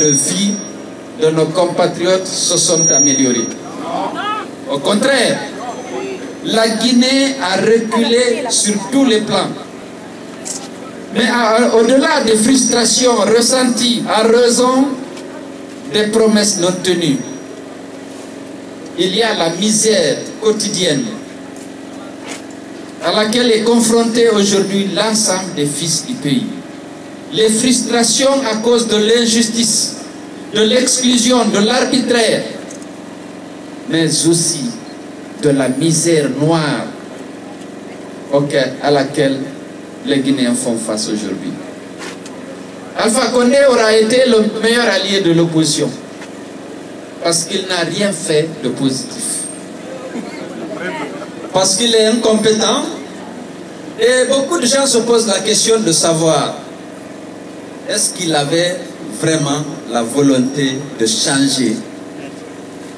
de vie de nos compatriotes se sont améliorées. Au contraire, la Guinée a reculé sur tous les plans. Mais au-delà des frustrations ressenties à raison des promesses non tenues, il y a la misère quotidienne à laquelle est confronté aujourd'hui l'ensemble des fils du pays. Les frustrations à cause de l'injustice, de l'exclusion, de l'arbitraire, mais aussi de la misère noire à laquelle les Guinéens font face aujourd'hui. Alpha Condé aura été le meilleur allié de l'opposition parce qu'il n'a rien fait de positif. Parce qu'il est incompétent et beaucoup de gens se posent la question de savoir est-ce qu'il avait vraiment la volonté de changer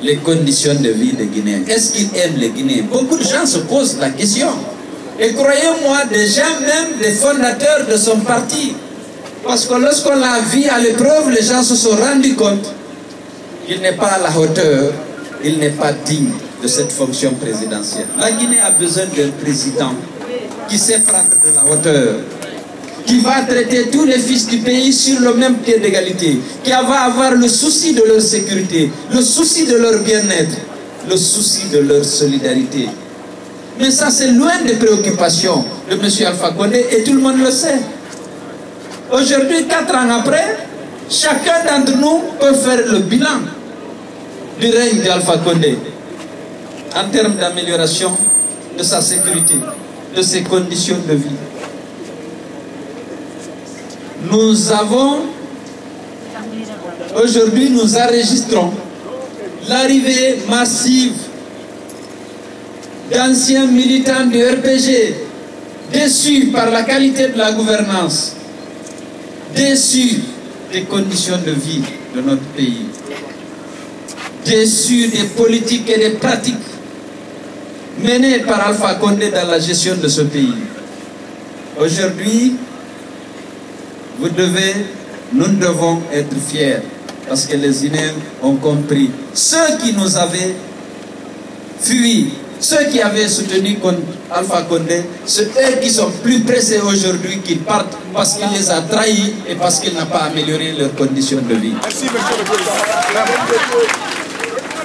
les conditions de vie des Guinéens? Est-ce qu'il aime les Guinéens? Beaucoup de gens se posent la question. Et croyez-moi, des gens, même des fondateurs de son parti, parce que lorsqu'on l'a vu à l'épreuve, les gens se sont rendus compte qu'il n'est pas à la hauteur, il n'est pas digne de cette fonction présidentielle. La Guinée a besoin d'un président qui sait prendre de la hauteur, qui va traiter tous les fils du pays sur le même pied d'égalité, qui va avoir le souci de leur sécurité, le souci de leur bien-être, le souci de leur solidarité. Mais ça, c'est loin des préoccupations de M. Alpha Condé et tout le monde le sait. Aujourd'hui, 4 ans après, chacun d'entre nous peut faire le bilan du règne d'Alpha Condé en termes d'amélioration de sa sécurité, de ses conditions de vie. Nous avons, aujourd'hui, nous enregistrons l'arrivée massive d'anciens militants du RPG, déçus par la qualité de la gouvernance, déçus des conditions de vie de notre pays, déçus des politiques et des pratiques menées par Alpha Condé dans la gestion de ce pays. Aujourd'hui, nous devons être fiers parce que les Guinéens ont compris. Ceux qui nous avaient fui, ceux qui avaient soutenu Alpha Condé, c'est eux qui sont plus pressés aujourd'hui qu'ils partent parce qu'il les a trahis et parce qu'il n'a pas amélioré leurs conditions de vie. Merci, monsieur le président.